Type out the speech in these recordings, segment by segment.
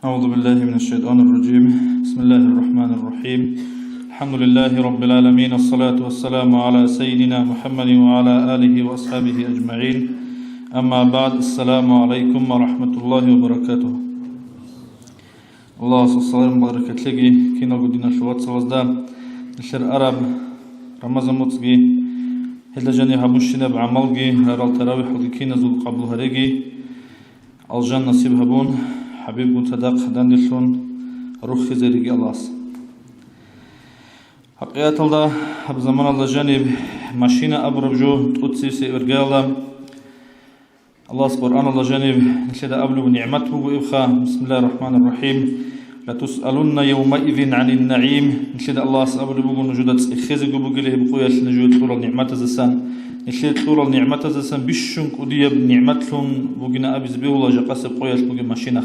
أعوذ بالله من الشيطان الرجيم. بسم الله الرحمن الرحيم. الحمد لله رب العالمين، الصلاة والسلام على سيدنا محمد وعلى آله وأصحابه أجمعين. أما بعد، السلام عليكم ورحمة الله وبركاته. الله سبحانه وبركاته لكي كنا قدنا شوات سوزدا نشر عرب رمضان متجي هلا جاني هبوشنا بعملجي هرال تراويح وكي نزول قبل هرجي الجنة نصيب هبون حبيب متدق دندشون روح خزيري الله. حقيقة الله بزمان الله جانب ماشينا أبرب جو تقدسي سيرجالا الله سبحانه الله جانب نشهد أبلغ نعمته وإبخا. بسم الله الرحمن الرحيم. لا تسألون يومئذ عن النعيم. نشهد الله سأبلغ نجودت خزق بقوله بقوية نجود طول النعمة زسان نشهد طول النعمة زسان بيشون كودية بنعمتهم بقنا أبز به الله جقاس بقوية بقى ماشينه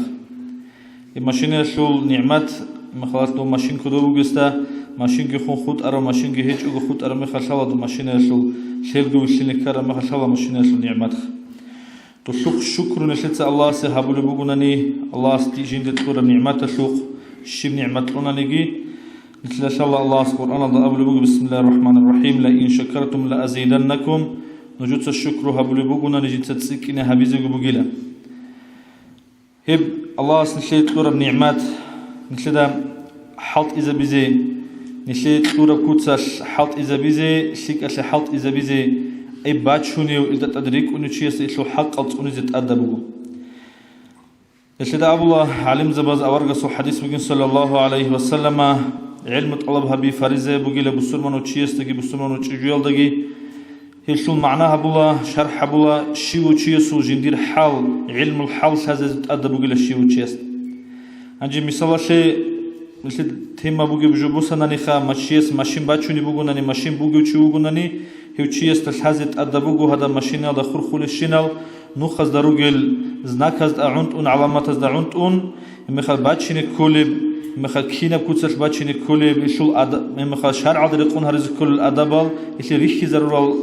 ماشينه شو نعمت مخلاص دو ماشين كدو بقستا ماشين كي خون خود أرا ماشين كي هيج أو خود أرا مخشلا دو ماشينه شو شيل دو شيل كارا مخشلا ماشينه شو نعمت تو شكر نشهد الله سهبل بقولني الله استيجين دكتور نعمت شوق شيب نعمت لنا نجي مثل شاء الله سبحانه الله أبل بقول بسم الله الرحمن الرحيم. لئن شكرتم لأزيدنكم. نجود الشكر هبل بقولنا نجد تسكين هبيزق بقيله هب الله نشهد دكتور بنعمت نشهد حط إذا بزي نشهد دكتور بكوتش حط إذا بزي شيك أش حط إذا بزي أي باتشوني وإذا تدرك إنه شيء يسلو حق أو تونيز تأدبه. يشهد أبو الله علم زباز أورجس حديث بقول صلى الله عليه وسلم علم طلبها بفريزة بقول بسرمان وشيء تجي بسرمان وشيء تجي هيشل معناها أبو الله شرح أبو الله شيء وشيء سو جندير حال علم الحال هذا تأدب بقول شيء وشيء. عندي مثال شيء مثل تيم بقول بجوبوسنا نخا ماشيس ماشين باتشوني بقولني ماشين بقول شو بقولني هيوتشيس تلحزت أدبوجو هذا ماشين هذا خرخول الشنال نوخز دروجل زناكز أعنتون علامات زعنتون مخال باتشين كولب مخال كينا بكوتش باتشين كولب يشول مخال شارع دريقون هرز كل الأدبال يشي ريحي ضرورة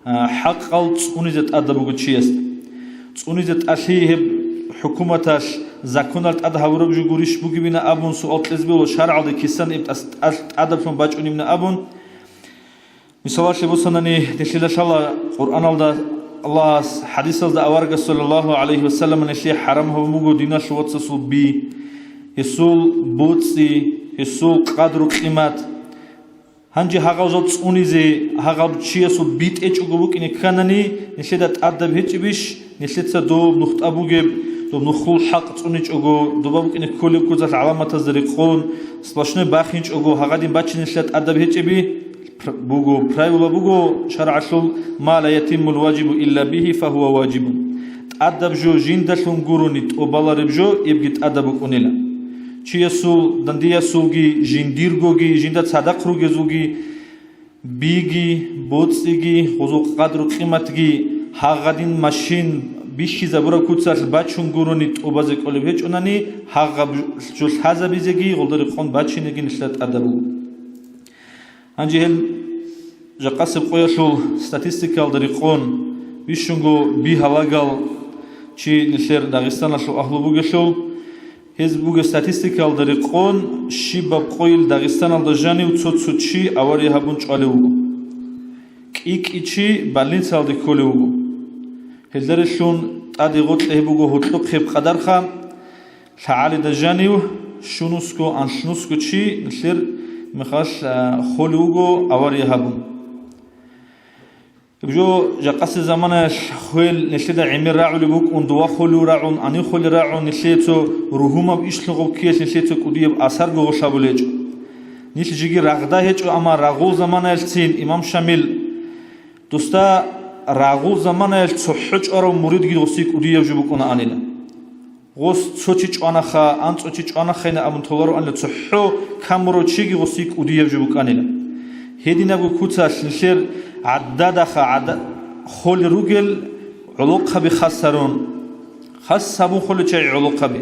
حق قلت أنيزت أدبوجو تشيس أنيزت أشيه حكومتاش زكونات أدهورب جو غوريش بوجي بينا أبون سؤال تزبيل وشارع دريكيسان أدب شون باتشوني بينا أبون مثال شبوسناني نشيل شاء قرآن الله حديث الأوارق صلى الله عليه وسلم نشيل حرام هو موجو دينا شوات سول بي يسول بوتسي يسول قدر قيمات هنجي هاغوزات أونيزي هاغوب شيء سول بيت إيش أقولك إني كانني نشيل أدب هيك بيش نشيل سدوب نخت أبوجب دوب نخول حق تونيش أقول دوبك إني كل كوزات علامة الزرقون سباشني باخينش أقول هاغادين باتش نشيل أدب هيك بي بوجو برايولا بوجو شرع شل ما لا يتم الواجب إلا به فهو واجب. أدب جو جندشون قرونيت وبالارب جو يبقى أدب كونيلا. شيء سول دندية سولجي جنديرجوجي جندت صدق روجزوجي بيجي بوتسيجي خذوا قدر قيمتجي هاغدين ماشين بيشي زبورا كوتسال باتشون قرونيت وبازك أولبيج أناني هاغب جو هذا بيزجي غلدر خون باتشينجي نشلت أدبو. هنجي هل جقاسب قياشول statistical دريقون بيشونغو بيهالاقال چي نشير داغستان شو أهلو بوغشول هز بوغ statistical دريقون شيباب قويل داغستان الدجاني وتصوتصو چي أوري هابون چاليوغو كيك إيشي بالنسال ديكوليوغو هل درشون تاديغوت لهبوغو هوتلوك خيب قدرخا شعالي دجانيو شونوسكو أنشنوسكو چي نشير مخاش خلوجو أوري هابون بجو جقاس زمانش خيل نشيد عمير راعو لبوك وندوا خلو راعون أني خل راعون نشيتو روهما بيشلغو كيش نشيتو كوديب أثر جو شابوليج نيش جيجي رغدا هيج أما رغول زمانش تين إمام شامل دوستا رغول زمانش صحج أرو مريد جد وسيك كوديب جبوكونا أنيلا غوس تشوچيچ آنخا أنت تشوچيچ آنخا إن أبون تولارو أن لتحو كامرو تشيجي غوسيك ودياب جبوك أنيلا هدي نبغى كوتاش نشير عدد عدد خول روجل علوقها بخسرون خس سبون خول شيء علوقها به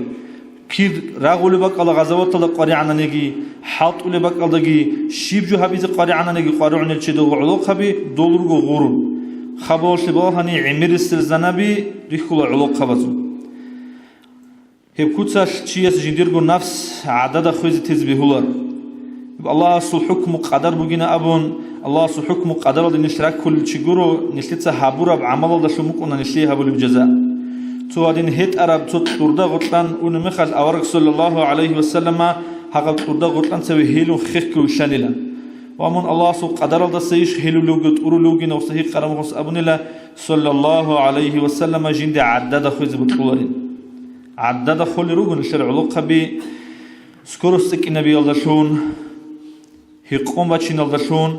كير رغول بق على غزوات الله قاري عنا نجي حاط ولا بق على نجي شيب جو هبيز قاري عنا نجي قاري عنا الشيء دو علوقها به دولار جو غورون خبر شباب هني عمير السرزنبي ريخول علوقها بزو هبكوتسال چيس جنديرغو نفس عدد خويز تزبيهولر الله سو حكم قدر بوغينا ابون الله سو حكم قدر دي نشراك كل چيغورو نشليتسا حابورا بعمل دا شمكونا نشلي حبول بجزاء تو ادين هيت عرب تو توردا غطلان اون مخال اورك صلى الله عليه وسلم حق توردا غطلان سوي هيلو خيخكو شانيلا ومن الله سو قدر دا سيش هيلو لوغت اورو لوغينا وصحي قرمخص ابونلا صلى الله عليه وسلم جند عدد خويز بتقولين عدد خل روغن شرع لقبي سكورستك النبي الله شون هيقوم بچين الله شون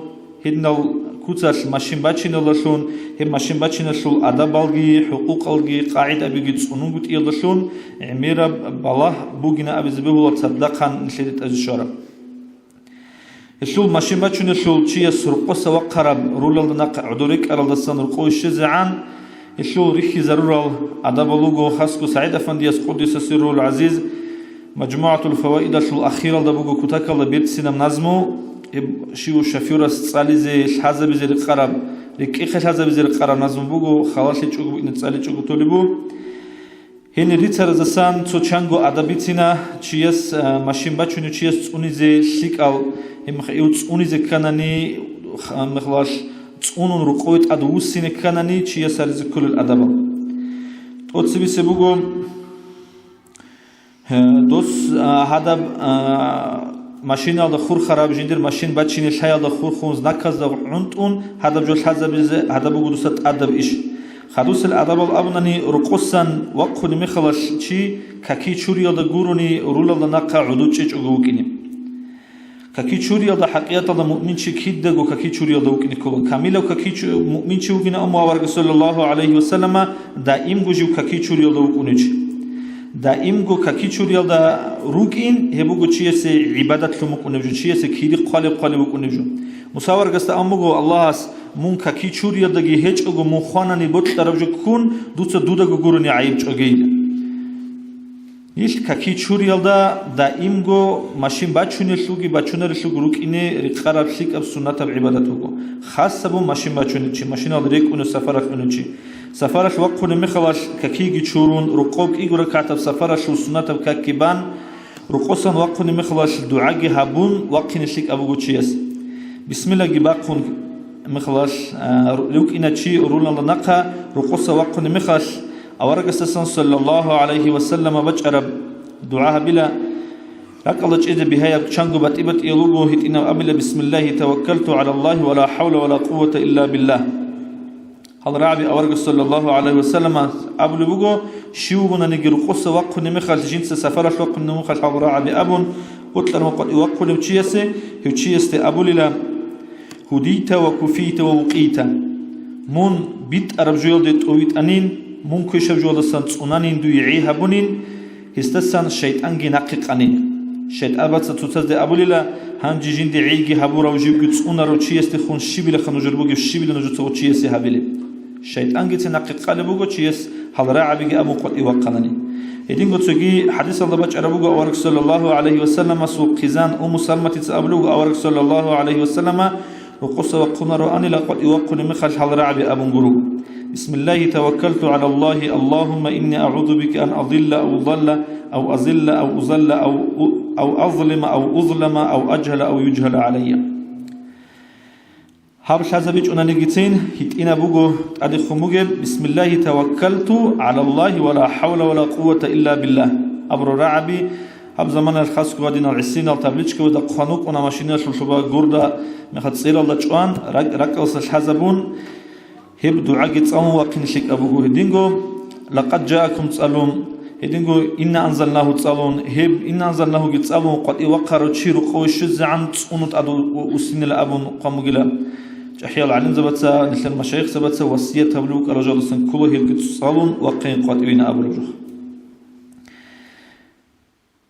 هدنال كوتاش ماشين بچين الله شون هم ماشين بچين شول ادب алги حقوق алги قاعده بيجي صنوغت الله شون امير بالله بوغنا ابزبه ولا صدقان نشدت ازشاره الشول ماشين بچين شول چي سرقس وقرب رولل نق عدورك ارلدسن رقوش زعان الشول ريخي ضرورال ادب لوغو خاصكو سعيد افندي قدس سره العزيز مجموعه الفوائد الشول اخيره دبوغو كتاكل بيتسنم نظمو شيو شافيورس صاليزي حزبزي القرب لكي حزبزي القرب نظم بوغو خلاصي چوغو ان صالي چوغو توليبو هن ريتر زسان تو چانگو ادبيتينا چيس ماشين بچوني چيس اونيزي شيكال هم خيو اونيزي كاناني مخلاش اونون رقويت ادوسين كاناني چيس ارز كل الادب اوتسبي سبوغو دوس هدب ماشين على خور خراب جندر ماشين بچين شاي على خور خونز نكاز ده عنتون هذا بجوش هذا بقولوسات أدب إيش خدوس الأدب الأبناني رقصان وقخد مخلش شيء ككي شوري على جوروني رول على نقع عدود شيء جوكيني ككي شوري على حقيقة على مؤمن شيء كيد جو ككي شوري على وكيني كله كامل وككي مؤمن شيء وكينا أم وارق صلى الله عليه وسلم دائم جو ككي شوري على وكونيش دائم جو ككي شوري على روكين هبوجو چيس عبادت لمك ونبجو چيس كيري قالب وكونبجو مصور قست أمغو الله اس مون ككي شوري على جي هج أجو مخوانا نبوت دربجو كون دوتس دودا جو جورني عيب جوجيل نيش ككي شوري على دائم جو ماشين بچوني شوگي بچونر شوگ روكيني رقرب شيك اب سنة عبادت هو خاص سبو ماشين بچوني چي ماشين على ريك ونو سفرك ونو چي سفرش وقفون مخلاش ككيجي تشورون رقوق إيجور كاتب سفرش وسنة بكاكيبان رقصا وقفون مخلاش دعاء هابون وقفين شيك أبو جوتشيس بسم الله جباقون مخلاش لوك إن شيء رولا لنقها رقصا وقفون مخلاش أورق السلام صلى الله عليه وسلم بجرب دعاء بلا لك الله جئت بهاي تشانغو بتيبت يلوغو هتينا أبلا بسم الله توكلت على الله ولا حول ولا قوة إلا بالله هل رعبي أورج صلى الله عليه وسلم أبو لبوجو شيوغنا نجر قصة وقف نمخل جنس سفر وقف نمخل هل رعبي أبون قتل وقت وقف نمشيسه هتشيسته أبو للا هديت وكفيت ووقيت مون بيت أرب جوال دت أويت أنين مون كيشب جوال السنت أنانين دو يعيه بونين هستسان شيطان جنقق أنين شيط أبد ستوتز ده أبو للا هنجي جندي عيجي هبورا وجيب جت أنارو تشيسته خون شبيل خنو جربوجي شبيل نجتو تشيسه هبيله شيطان جت نقق قلبوجو تشيس هل راعي أبو قد يوقنني يدين قد سجي حديث الله بج أربوجو أورك صلى الله عليه وسلم سوق خزان سلمة تأبلوجو أورك صلى الله عليه وسلم وقص وقنا رأني لقد يوقن مخرج هل راعي أبو جرو بسم الله توكلت على الله اللهم إني أعوذ بك أن أضل أو ضل أو أزل أو أزل أو أظلم أو أظلم أو أجهل أو يجهل علي هابش هذا بيج أنا نجتين هتينا بوجو أدي خموجل بسم الله توكلت على الله ولا حول ولا قوة إلا بالله أبرو رعبي هب زمان الخاص قادين العسين التبليج كودا قانوك أنا ماشينا شلشبا جوردا مخد صير الله جوان ركوس الحزبون هب دعاء تصوم وقنشك أبوه هدينجو لقد جاءكم تصلون هدينجو إن أنزلناه تصلون هب إن أنزلناه تصلون قد يوقروا تشيرو قوي عن تصونت أدو وسين الأبون قاموجلا أحيال العلم زبتة مثل المشايخ زبتة وصية تبلوك الرجال السن كله هيك تصلون وقين قاتلين أبو رجح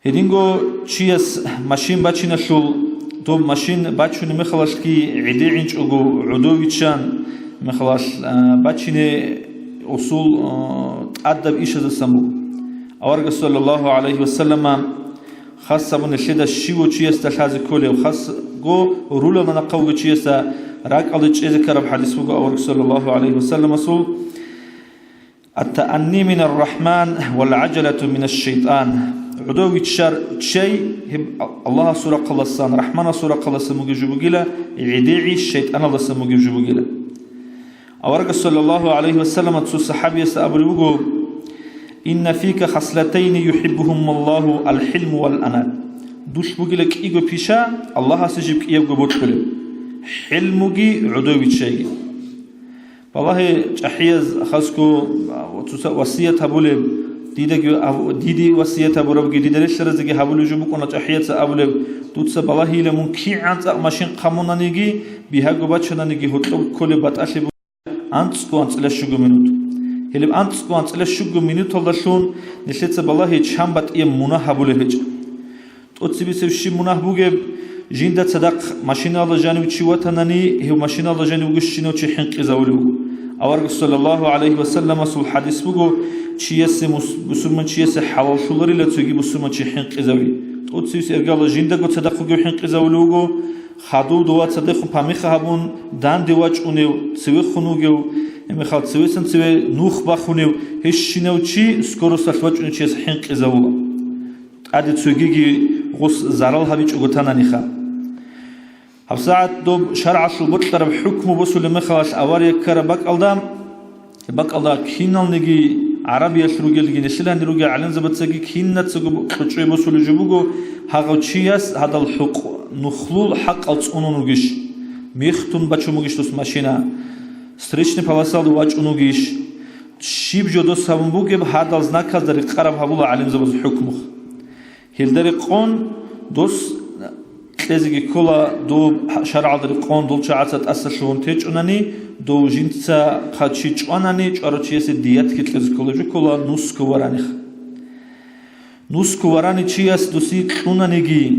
هدينجو تشيس ماشين باتشينا شول دوب ماشين باتشوني مخلاش كي عدي عنش أجو عدويتشان مخلاش باتشيني أصول أدب إيش هذا سمو أورج صلى الله عليه وسلم خاصة من الشدة الشيو تشيس تحازي كله وخاص جو رولا من قوة تشيس راك الله تشيز كرب حديث فوق أورج صلى الله عليه وسلم أصول التأني من الرحمن والعجلة من الشيطان. عدوي تشار شيء الله سورة قلصان رحمن سورة قلص مجيبوجيلا عديعي الشيطان الله سمجيبوجيلا. أورق صلى الله عليه وسلم تسو صحابي سأبلغو إن فيك خصلتين يحبهم الله الحلم والأنات. دوش بوجيلك إيجو بيشا الله سجيبك إيجو بوتكلم حلمجي عدوي تشيء. والله أحياز خاصكو وصية هبولي ديدي وصية هبولي ديدي رشرزكي هبولي جبكونا أحياز هبولي توتس والله لمن كي عن ماشين قامونا نيجي بيهاجو باتشنا نيجي هتلو كل باتأشي أنتسكو أنت لشجو منوت هلب أنتسكو أنت لشجو منوت الله شون نشلت والله شامبات إيه منا هبولي هج توتسي بيسوي منا هبوجي جيندا صدق ماشين الله جانب تشوتناني هو ماشين الله جانب وجشينو تشحن قزاولو. أورق صلى الله عليه وسلم سول حديث بقول شيء مسلمان شيء حلال شلوري لا تيجي مسلمان تشحن قزاولي. توتسيس إرجال جيندا قد صدق وجحن قزاولو خادو دوات صدق فمي خابون دان دواج أنيو سوي خنوجو مخال سوي سن سوي نوخ بخونيو هش شنو شيء سكورو سلفاج أنو شيء حن قزاولو. عاد تيجي غص زرال هبيج أقطعنا نخا. هفساعد دوب شرع شو بطلب حكم بسول مخاش أواري كربك ألدام بك الله كينال نجي عربية شروجل جي نشلها نروجع على زبط سجي كينة تسجو بتشوي بسول جبوجو هاغوتشياس هذا الحق نخلول حق أتصونو نجيش ميختون بتشو مجيش توس ماشينا ستريشني فلاسال واج نجيش شيب جودو سامون بوجب هذا الزناك هذا القرب هبولا على زبط حكمه هيلدري قون دوس لازم كلا دو شرع القانون دول شعات أساسون تيج أناني دو جنسا خاتشيج أناني أروتشيس ديات كتلز كلا نص كورانيخ نص كوراني تشياس دوسي أنانيجي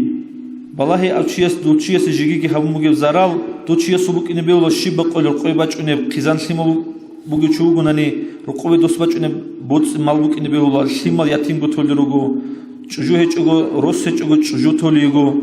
بالله أو تشياس دو تشياس جيجي هم مجيب زرال دو تشياس سبوك إني بيولا شيبق ولا رقيبات إني قيزان سيمو بوجي شو أناني رقيب دوس بات إني بوتس مالبوك إني بيولا شيمال يتيم بتولي رجو شجو هيج أجو روس هيج أجو شجو تولي أجو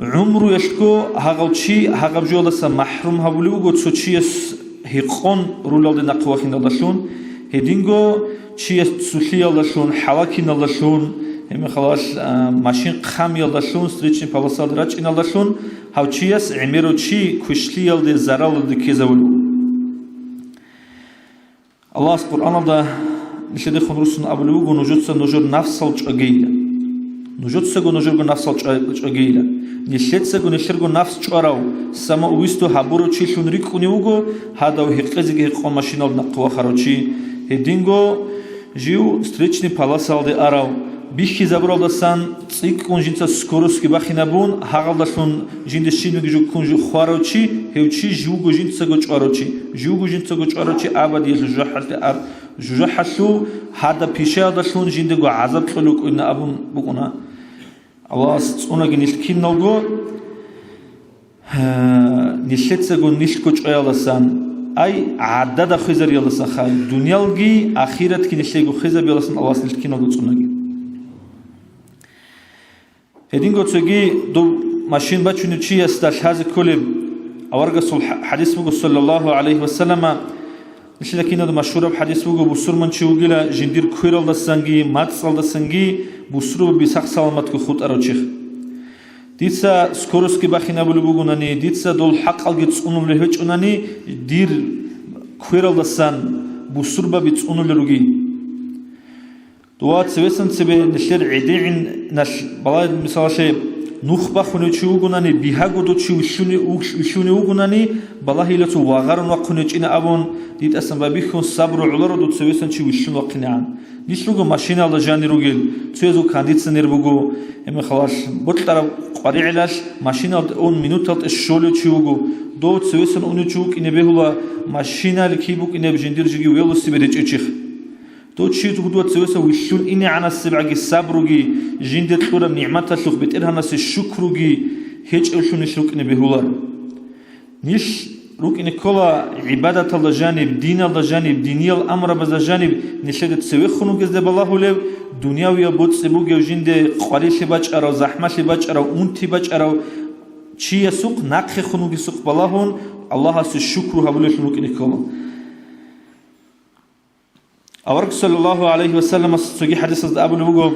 عمره يشكو هاغلشي هاغبجولس محروم هبولوغو تسوچيس هيقون رولالد نقواخين داشون هدينغو چيس تسوخيال داشون حواكين داشون هم خلاص ماشين خاميال داشون ستريچن پالاسال راچين داشون هاوچيس عميرو چي كوشليال دي زرال دي كيزاولو. الله سبحانه وتعالى نشد خنرسون ابلوغو نوجوتس نوجور نفسال چاگيلا نوجوتسغو نوجورغو نفسال چاگيلا نشلتسغو نشرغو نفس چوراو سما اويستو حبورو چي شونري كونيوغو هاداو هيقزيگي هيقون ماشينال نقوا خاروچي هدينغو جيو ستريچني паласал де арау бихи забралдасан цик конжинца скороски бахинабун хагалдашун жиндешинуги жу конжу хварочи хевчи жуго жинцаго чварочи абади жухалте ар жухашу хада пишадашун жиндего азаб қилук ина абун бугуна Allah цунаги нилкиннолго нилетсего нилко чваласан ай аддада хизар яласан хай дунялги ахиратки нилего хизар яласан Allah нилкиннолго цунаги هدينغو تسوغي دو ماشين باتشونو چياس داش هذا كل أورغسول حديث بوغو صلى الله عليه وسلم نشلكينا دو مشهور بحديث بوغو بسور من چوغيلا جندير كويرال دسانگي ماتسال دسانگي بسرو بيساق سلامت كو خود اروچيخ ديتسا سكوروسكي بخينا بولو بوغوناني ديتسا دول حق алги цунул лехчунани дир كويرال دسان بسور با بيцунул леруги دوات سويسن سبي نشر عدين نش بالله مثلا شيء نخبة خنو تشوغوناني بيهاغو دو تشوشوني وغوناني بالله لا تو واغارن وقنو تشينا ابون ديت اسن بابيخون صبر علر دو سويسن تشوشون وقنعان نيشلوغو ماشينا الله جاني روغيل تشوزو كانديتسنير بوغو ام خلاص بوتلار قريعلاش ماشينا 10 минутат الشولو تشوغو دو سويسن اونو تشوك اني بهولا ماشينا لكيبوك اني بجنديرجي велосипед чичих تو چی تو دو تسویسه ویشون اینی عنا سبعی صبرگی جندت خورم نعمت شخ بتر هناس شکرگی هیچ اشونش روک نبیهولار نیش روک این کلا عبادت الله جانب دین الله جانب دینی الامر بز جانب نشد تسوی خونو گزده بالله ولو دنیا ویا بود سبوگی و جند قریش باج ارا زحمت باج ارا اونتی باج ارا چی سوق نقخ خونو گی سوق بالله هون الله هست شکر هبولش روک این کلا Аварг саллаллаху алейхи ва саллям суги хадис да абу буго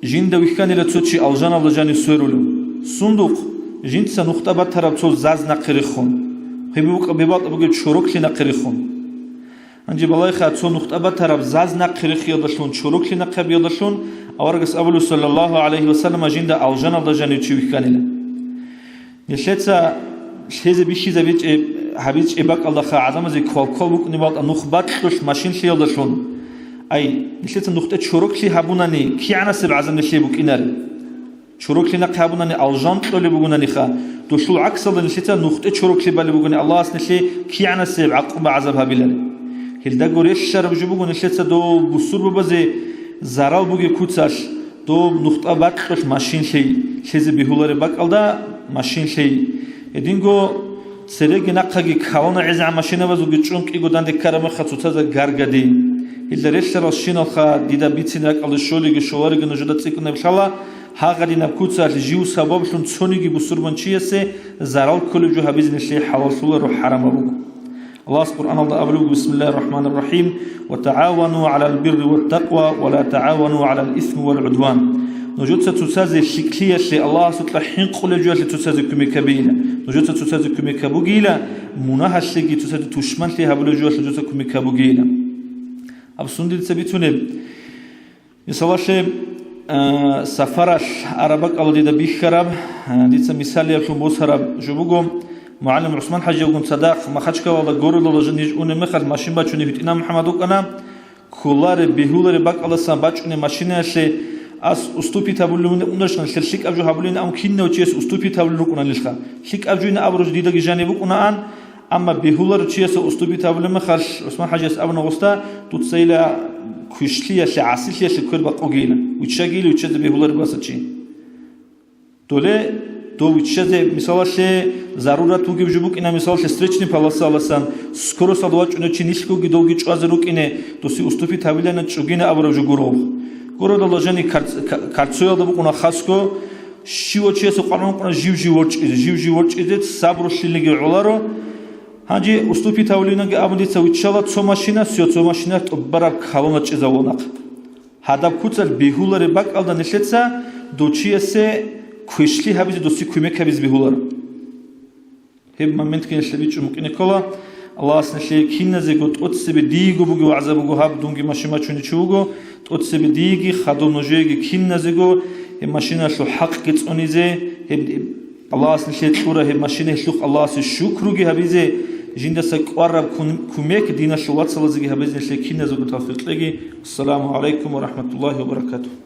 жинда вихканила цучи алжана лажани сурулу сундук жинца нухтаба тараб цо зазна қирихон хибу бибат буго чурукли қирихон анжи балай хацо нухтаба тараб зазна қирих ядашлун чурукли қаб ядашлун аваргас абу саллаллаху алейхи ва саллям жинда алжана лажани чу вихканила нешеца шезе биши завич habich ebak Allah adam ze kolkoluk nibal nukhbat khosh mashin shiyadashun ay nishlet nukhta churukli habunani kiana sib azam nishibuk inar churukli na qabunani aljan tole bugunani kha to shul aksal nishlet nukhta churukli bal buguni Allah asnshi kiana sib aqba azab habilal hilda goresh sharb jubugun nishlet do busur baze zaral bugi kutsash do nukhta bat khosh mashin shay sheze bihulare bakalda mashin shay edingo سرگ نقطی کهان عزم ماشین و زوج چونک ایگودان دکارم خطوطه از گرگدی. هیلدرش راسشین آخه دیده بیتی نک علی شولیگ شوارگ نجودت سیکن بشلا هاگدی نبکوت از جیو سبابشون چونیگی بسرمن چیه سه زرال کلی جو حبیز نشلی حواسول رو حرام بود. الله سبحانه و تعالی بسم الله الرحمن الرحیم و تعاونوا على البر والتقوى ولا تعاونوا على الإثم والعدوان. نجود ستوساز شكلية شيء الله سطلع حين قل جوال ستوساز كمي كبيلة نجود ستوساز كمي كبوجيلة مناها الشيء تساز تشمل لها بلو جوال ستوساز كمي كبوجيلة أبسوندي تثبتونه مثلا شيء سفرش عربك الله ديدا بيخرب ديتا مثال يبشون بوس هرب جبوجهم معلم عثمان حاج يقول صدق ما خدش والله جوري الله جنيج أون مخل ماشين بتشوني بتنا محمد وكنا كولار بهولار بق الله سام بتشوني ماشينه شيء as ustupi tabulun understand shirk abju habulin am kinno ches ustupi tabulun kuna lishka shik abju ina abruj dida gijani bukuna an amma bihular ches ustupi tabulun kharsh usman hajas abna gosta tutsayla kushliya shi asiliya shi kurba qogina uchagili uchaz bihular basachi dole do uchaz misala she zarurat tugi bjubuk ina misala she strechni palasa alasan skoro sadwach uno chinishko gidolgi chazruk ine to si ustupi tabulana chugina abruj gurov Город Аллажани карцуя да букуна хаско шиво чесо канон куна жив изет сабру шилиги уларо ханжи уступи тавлинаги абдица учала цо машина сё цо машина тобара калона чезавонак хадаб куцал бихуларе бакалда нешетса дочиесе кушли хабиз доси кумек хабиз бихулар хеб момент кен шлеби чумкине кола Allah asnshi kinna zegot otse be digo bugo azabugo hab dungi mashima chuni chugo otse be digi khadom nojegi kinna zego e mashina shu haq getsonize Allah asnshi tsura he mashina shu Allah as shukrugi habize jinda sa qarab kumek dina shu watsalazigi habize kinna zego tawfiqlegi assalamu alaykum wa rahmatullahi wa barakatuh